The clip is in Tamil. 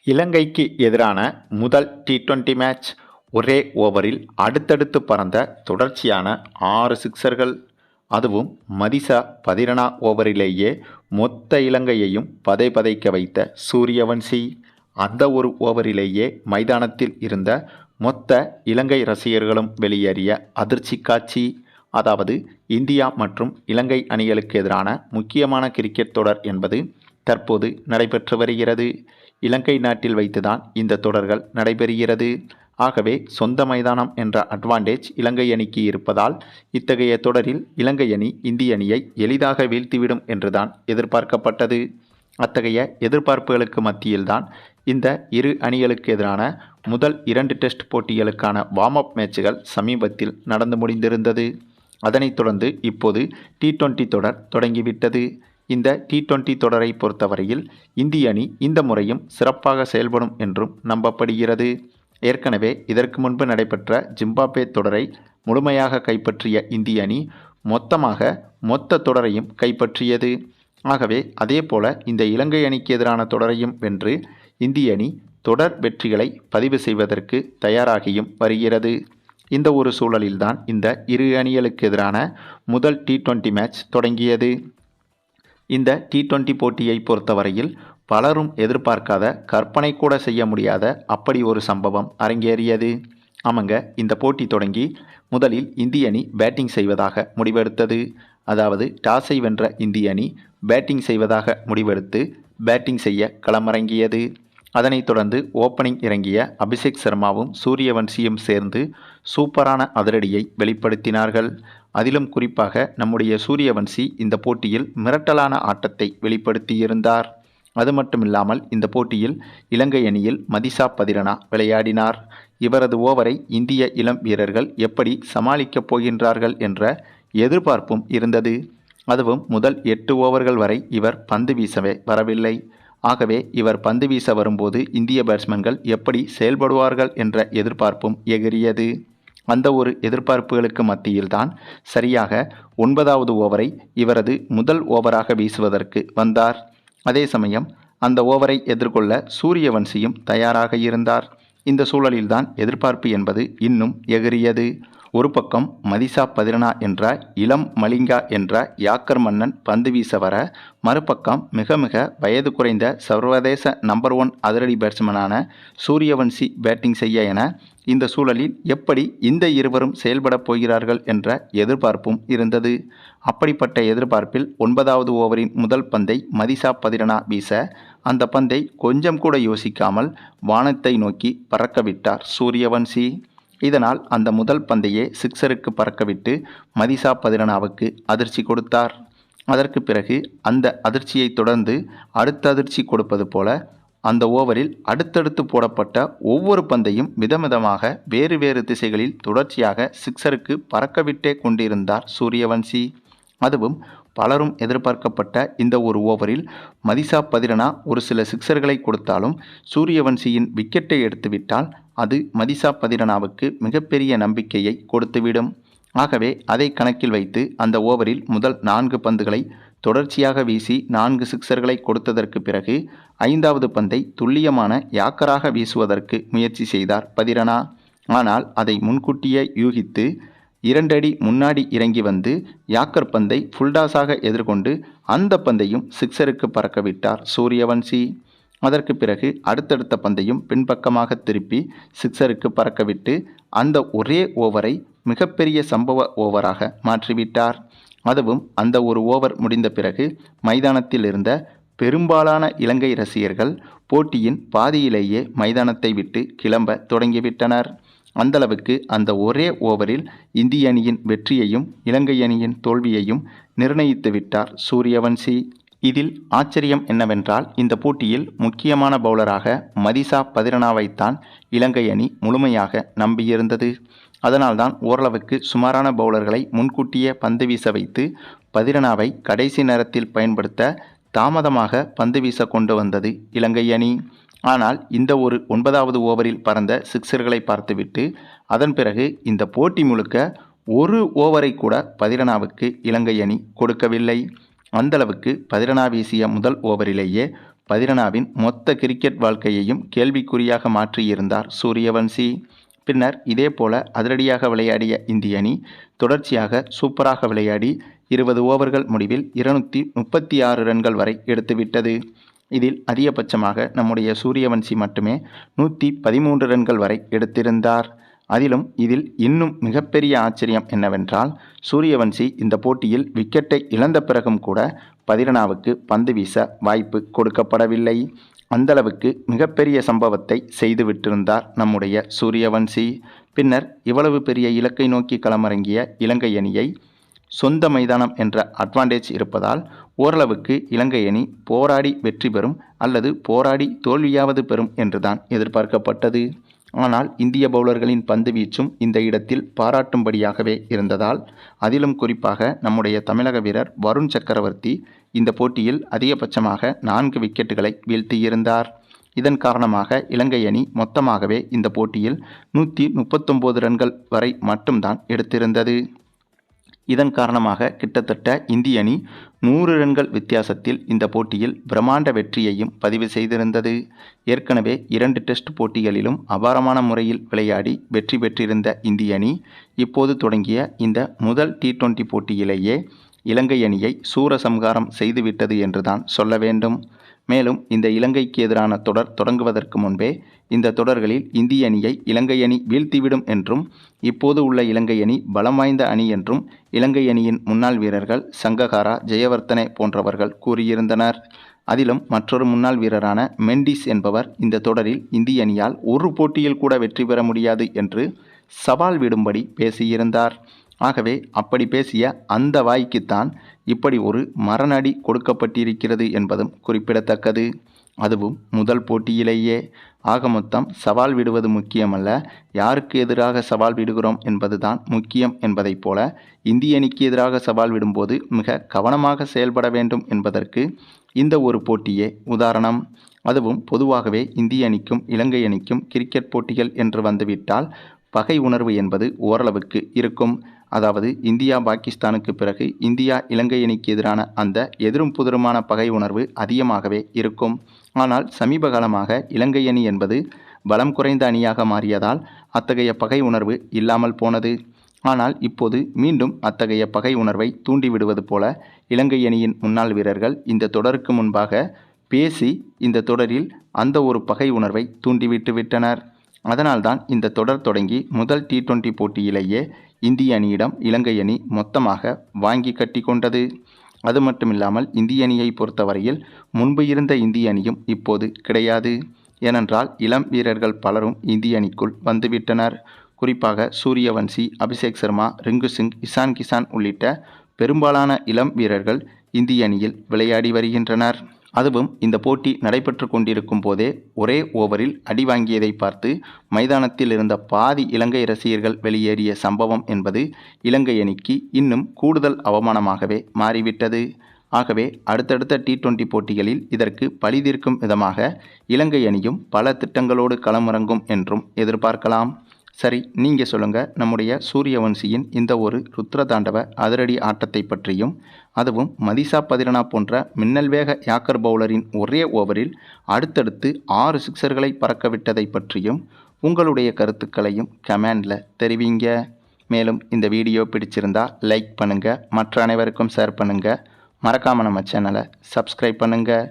இலங்கைக்கு எதிரான முதல் டி20 மேட்ச். ஒரே ஓவரில் அடுத்தடுத்து பறந்த தொடர்ச்சியான 6 சிக்சர்கள். அதுவும் மதிசா பதிரணா ஓவரிலேயே மொத்த இலங்கையையும் பதைபதைக்க வைத்த சூரியவன்சி. அந்த ஒரு ஓவரிலேயே மைதானத்தில் இருந்த மொத்த இலங்கை ரசிகர்களும் வெளியேறிய அதிர்ச்சி காட்சி. அதாவது இந்தியா மற்றும் இலங்கை அணிகளுக்கு எதிரான முக்கியமான கிரிக்கெட் தொடர் என்பது தற்போது நடைபெற்று வருகிறது. இலங்கை நாட்டில் வைத்துதான் இந்த தொடர்கள் நடைபெறுகிறது. ஆகவே சொந்த மைதானம் என்ற அட்வான்டேஜ் இலங்கை அணிக்கு இருப்பதால் இத்தகைய தொடரில் இலங்கை அணி இந்திய அணியை எளிதாக வீழ்த்திவிடும் என்றுதான் எதிர்பார்க்கப்பட்டது. அத்தகைய எதிர்பார்ப்புகளுக்கு மத்தியில்தான் இந்த இரு அணிகளுக்கு எதிரான முதல் 2 டெஸ்ட் போட்டிகளுக்கான வார்ம் அப் மேட்சுகள் சமீபத்தில் நடந்து முடிந்திருந்தது. அதனைத் தொடர்ந்து இப்போது டி20 தொடர் தொடங்கிவிட்டது. இந்த டி20 தொடரை பொறுத்தவரையில் இந்திய அணி இந்த முறையும் சிறப்பாக செயல்படும் என்றும் நம்பப்படுகிறது. ஏற்கனவே இதற்கு முன்பு நடைபெற்ற ஜிம்பாப்வே தொடரை முழுமையாக கைப்பற்றிய இந்திய அணி மொத்த தொடரையும் கைப்பற்றியது. ஆகவே அதேபோல இந்த இலங்கை அணிக்கு எதிரான தொடரையும் வென்று இந்திய அணி தொடர் வெற்றிகளை பதிவு செய்வதற்கு தயாராகியும் வருகிறது. இந்த ஒரு சூழலில்தான் இந்த இரு அணிகளுக்கு எதிரான முதல் டி20 மேட்ச் தொடங்கியது. இந்த டி20 போட்டியை பொறுத்தவரையில் பலரும் எதிர்பார்க்காத, கற்பனை கூட செய்ய முடியாத அப்படி ஒரு சம்பவம் அரங்கேறியது. ஆமாங்க, இந்த போட்டி தொடங்கி முதலில் இந்திய அணி பேட்டிங் செய்வதாக முடிவெடுத்தது. அதாவது டாஸை வென்ற இந்திய அணி பேட்டிங் செய்வதாக முடிவெடுத்து பேட்டிங் செய்ய களமிறங்கியது. அதனைத் தொடர்ந்து ஓப்பனிங் இறங்கிய அபிஷேக் சர்மாவும் சூரியவன்சியும் சேர்ந்து சூப்பரான அதிரடியை வெளிப்படுத்தினார்கள். அதிலும் குறிப்பாக நம்முடைய சூரியவன்சி இந்த போட்டியில் மிரட்டலான ஆட்டத்தை வெளிப்படுத்தியிருந்தார். அது மட்டுமில்லாமல் இந்த போட்டியில் இலங்கை அணியில் மதிசா பதிரணா விளையாடினார். இவரது ஓவரை இந்திய இளம் வீரர்கள் எப்படி சமாளிக்கப் போகின்றார்கள் என்ற எதிர்பார்ப்பும் இருந்தது. அதுவும் முதல் 8 ஓவர்கள் வரை இவர் பந்து வீசவே வரவில்லை. ஆகவே இவர் பந்து வீச வரும்போது இந்திய பேட்ஸ்மேன்கள் எப்படி செயல்படுவார்கள் என்ற எதிர்பார்ப்பும் எகிரியது. அந்த ஒரு எதிர்பார்ப்புகளுக்கு மத்தியில்தான் சரியாக 9வது ஓவரை இவரது முதல் ஓவராக வீசுவதற்கு வந்தார். அதே சமயம் அந்த ஓவரை எதிர்கொள்ள சூரியவன்சியும் தயாராக இருந்தார். இந்த சூழலில்தான் எதிர்பார்ப்பு என்பது இன்னும் எகிரியது. ஒரு பக்கம் மதிசா பதிரணா என்ற இளம் மலிங்கா என்ற யாக்கர் மன்னன் பந்து வீச வர, மறுபக்கம் மிக மிக வயது குறைந்த சர்வதேச நம்பர் 1 அதிரடி பேட்ஸ்மேனான சூரியவன்சி பேட்டிங் செய்ய என இந்த சூழலில் எப்படி இந்த இருவரும் செயல்படப் போகிறார்கள் என்ற எதிர்பார்ப்பும் இருந்தது. அப்படிப்பட்ட எதிர்பார்ப்பில் 9வது ஓவரின் முதல் பந்தை மதிசா பதிரணா வீச, அந்த பந்தை கொஞ்சம் கூட யோசிக்காமல் வானத்தை நோக்கி பறக்கவிட்டார் சூரியவன்சி. இதனால் அந்த முதல் பந்தையே சிக்ஸருக்கு பறக்கவிட்டு மதிசா பதிரணாவுக்கு அதிர்ச்சி கொடுத்தார். அதற்கு பிறகு அந்த அதிர்ச்சியை தொடர்ந்து அடுத்த அதிர்ச்சி கொடுப்பது போல அந்த ஓவரில் அடுத்தடுத்து போடப்பட்ட ஒவ்வொரு பந்தையும் விதவிதமாக வேறு வேறு திசைகளில் தொடர்ச்சியாக சிக்ஸருக்கு பறக்கவிட்டே கொண்டிருந்தார் சூரியவன்சி. அதுவும் பலரும் எதிர்பார்க்கப்பட்ட இந்த ஒரு ஓவரில் மதிசா பதிரணா ஒரு சில சிக்ஸர்களை கொடுத்தாலும் சூரியவன்சியின் விக்கெட்டை எடுத்துவிட்டால் அது மதிசா பதிரணாவுக்கு மிகப்பெரிய நம்பிக்கையை கொடுத்துவிடும். ஆகவே அதை கணக்கில் வைத்து அந்த ஓவரில் முதல் 4 பந்துகளை தொடர்ச்சியாக வீசி 4 சிக்ஸர்களை கொடுத்ததற்கு பிறகு 5வது பந்தை துல்லியமான யாக்கராக வீசுவதற்கு முயற்சி செய்தார் பதிரணா. ஆனால் அதை முன்கூட்டியே யூகித்து 2 அடி முன்னாடி இறங்கி வந்து யாக்கர் பந்தை ஃபுல்டாஸாக எதிர்கொண்டு அந்த பந்தையும் சிக்ஸருக்கு பறக்கவிட்டார் சூரியவன்சி. அதற்கு பிறகு அடுத்தடுத்த பந்தையும் பின்பக்கமாக திருப்பி சிக்ஸருக்கு பறக்கவிட்டு அந்த ஒரே ஓவரை மிகப்பெரிய சம்பவ ஓவராக மாற்றிவிட்டார். அதுவும் அந்த ஒரு ஓவர் முடிந்த பிறகு மைதானத்தில் இருந்த பெரும்பாலான இலங்கை ரசிகர்கள் போட்டியின் பாதியிலேயே மைதானத்தை விட்டு கிளம்ப தொடங்கிவிட்டனர். அந்தளவுக்கு அந்த ஒரே ஓவரில் இந்திய அணியின் வெற்றியையும் இலங்கை அணியின் தோல்வியையும் நிர்ணயித்து விட்டார் சூரியவன்சி. இதில் ஆச்சரியம் என்னவென்றால், இந்த போட்டியில் முக்கியமான பவுலராக மதிசா பதிரணாவைத்தான் இலங்கை அணி முழுமையாக நம்பியிருந்தது. அதனால்தான் ஓரளவுக்கு சுமாரான பவுலர்களை முன்கூட்டியே பந்து வீச வைத்து பதிரணாவை கடைசி நேரத்தில் பயன்படுத்த தாமதமாக பந்து வீச கொண்டு வந்தது இலங்கை அணி. ஆனால் இந்த ஒரு 9வது ஓவரில் பறந்த சிக்ஸர்களை பார்த்துவிட்டு அதன் பிறகு இந்த போட்டி முழுக்க ஒரு ஓவரை கூட பதிரணாவுக்கு இலங்கை அணி கொடுக்கவில்லை. அந்தளவுக்கு பதிரணா வீசிய முதல் ஓவரிலேயே பதிரணாவின் மொத்த கிரிக்கெட் வாழ்க்கையையும் கேள்விக்குறியாக மாற்றியிருந்தார் சூரியவன்சி. பின்னர் இதேபோல அதிரடியாக விளையாடிய இந்திய அணி தொடர்ச்சியாக சூப்பராக விளையாடி 20 ஓவர்கள் முடிவில் 236 ரன்கள் வரை எடுத்துவிட்டது. இதில் அதிகபட்சமாக நம்முடைய சூரியவன்சி மட்டுமே 113 ரன்கள் வரை எடுத்திருந்தார். இதில் இன்னும் மிகப்பெரிய ஆச்சரியம் என்னவென்றால், சூரியவன்சி இந்த போட்டியில் விக்கெட்டை இழந்த பிறகும் கூட பதிரணாவுக்கு பந்து வீச வாய்ப்பு கொடுக்கப்படவில்லை. அந்தளவுக்கு மிகப்பெரிய சம்பவத்தை செய்துவிட்டிருந்தார் நம்முடைய சூரியவன்சி. பின்னர் இவ்வளவு பெரிய இலக்கை நோக்கி களமிறங்கிய இலங்கை அணியை சொந்த மைதானம் என்ற அட்வான்டேஜ் இருப்பதால் ஓரளவுக்கு இலங்கை அணி போராடி வெற்றி பெறும் அல்லது போராடி தோல்வியாவது பெறும் என்றுதான் எதிர்பார்க்கப்பட்டது. ஆனால் இந்திய பவுலர்களின் பந்து வீச்சும் இந்த இடத்தில் பாராட்டும்படியாகவே இருந்ததால், அதிலும் குறிப்பாக நம்முடைய தமிழக வீரர் வருண் சக்கரவர்த்தி இந்த போட்டியில் அதிகபட்சமாக 4 விக்கெட்டுகளை வீழ்த்தியிருந்தார். இதன் காரணமாக இலங்கை அணி மொத்தமாகவே இந்த போட்டியில் 139 ரன்கள் வரை மட்டும்தான் எடுத்திருந்தது. இதன் காரணமாக கிட்டத்தட்ட இந்திய அணி 100 ரன்கள் வித்தியாசத்தில் இந்த போட்டியில் பிரம்மாண்ட வெற்றியையும் பதிவு செய்திருந்தது. ஏற்கனவே 2 டெஸ்ட் போட்டிகளிலும் அபாரமான முறையில் விளையாடி வெற்றி பெற்றிருந்த இந்திய அணி இப்போது தொடங்கிய இந்த முதல் T20 போட்டியிலேயே இலங்கை அணியை சூரசம்ஹாரம் செய்துவிட்டது என்றுதான் சொல்ல வேண்டும். மேலும் இந்த இலங்கைக்கு எதிரான தொடர் தொடங்குவதற்கு முன்பே இந்த தொடர்களில் இந்திய அணியை இலங்கை அணி வீழ்த்திவிடும் என்றும், இப்போது உள்ள இலங்கை அணி பலம் வாய்ந்த அணி என்றும் இலங்கை அணியின் முன்னாள் வீரர்கள் சங்ககாரா, ஜெயவர்தனே போன்றவர்கள் கூறியிருந்தனர். அதிலும் மற்றொரு முன்னாள் வீரரான மெண்டிஸ் என்பவர் இந்த தொடரில் இந்திய அணியால் ஒரு போட்டியில் கூட வெற்றி பெற முடியாது என்று சவால் விடும்படி பேசியிருந்தார். ஆகவே அப்படி பேசிய அந்த வாய்க்குத்தான் இப்படி ஒரு மரணஅடி கொடுக்கப்பட்டிருக்கிறது என்பதும் குறிப்பிடத்தக்கது. அதுவும் முதல் போட்டியிலேயே. ஆக மொத்தம் சவால் விடுவது முக்கியமல்ல, யாருக்கு எதிராக சவால் விடுகிறோம் என்பதுதான் முக்கியம் என்பதைப் போல இந்திய அணிக்கு எதிராக சவால் விடும்போது மிக கவனமாக செயல்பட வேண்டும் என்பதற்கு இந்த ஒரு போட்டியே உதாரணம். அதுவும் பொதுவாகவே இந்திய அணிக்கும் இலங்கை அணிக்கும் கிரிக்கெட் போட்டிகள் என்று வந்துவிட்டால் பகை உணர்வு என்பது ஓரளவுக்கு இருக்கும். அதாவது இந்தியா பாகிஸ்தானுக்கு பிறகு இந்தியா இலங்கை அணிக்கு எதிரான அந்த எதிரும் புதிருமான பகை உணர்வு அதிகமாகவே இருக்கும். ஆனால் சமீப காலமாக இலங்கை அணி என்பது பலம் குறைந்த அணியாக மாறியதால் அத்தகைய பகை உணர்வு இல்லாமல் போனது. ஆனால் இப்போது மீண்டும் அத்தகைய பகை உணர்வை தூண்டிவிடுவது போல இலங்கை அணியின் முன்னாள் வீரர்கள் இந்த தொடருக்கு முன்பாக பேசி இந்த தொடரில் அந்த ஒரு பகை உணர்வை தூண்டிவிட்டு விட்டனர். அதனால்தான் இந்த தொடர் தொடங்கி முதல் T20 போட்டியிலேயே இந்திய அணியிடம் இலங்கை அணி மொத்தமாக வாங்கி கட்டி கொண்டது. அது மட்டுமில்லாமல் இந்திய அணியை பொறுத்தவரையில் முன்பு இருந்த இந்திய அணியும் இப்போது கிடையாது. ஏனென்றால் இளம் வீரர்கள் பலரும் இந்திய அணிக்குள் வந்துவிட்டனர். குறிப்பாக சூரியவன்சி, அபிஷேக் சர்மா, ரிங்கு சிங், இஷான் கிஷான் உள்ளிட்ட பெரும்பாலான இளம் வீரர்கள் இந்திய அணியில் விளையாடி வருகின்றனர். அதுவும் இந்த போட்டி நடைபெற்று கொண்டிருக்கும் போதே ஒரே ஓவரில் அடி வாங்கியதை பார்த்து மைதானத்தில் இருந்த பாதி இலங்கை ரசிகர்கள் வெளியேறிய சம்பவம் என்பது இலங்கை அணிக்கு இன்னும் கூடுதல் அவமானமாகவே மாறிவிட்டது. ஆகவே அடுத்தடுத்த T20 போட்டிகளில் இதற்கு பழி தீர்க்கும் விதமாக இலங்கை அணியும் பல திட்டங்களோடு களமிறங்கும் என்றும் எதிர்பார்க்கலாம். சரி, நீங்கள் சொல்லுங்கள், நம்முடைய சூரியவன்சியின் இந்த ஒரு ருத்ரதாண்டவ அதிரடி ஆட்டத்தை பற்றியும், அதுவும் மதிசா பதிரணா போன்ற மின்னல் வேக யாக்கர் பவுலரின் ஒரே ஓவரில் அடுத்தடுத்து 6 சிக்சர்களை பறக்கவிட்டதை பற்றியும் உங்களுடைய கருத்துக்களையும் கமெண்டில் தெரிவிங்க. மேலும் இந்த வீடியோ பிடிச்சிருந்தா லைக் பண்ணுங்கள், மற்ற அனைவருக்கும் ஷேர் பண்ணுங்கள், மறக்காமல் நம்ம சேனலை சப்ஸ்கிரைப் பண்ணுங்கள்.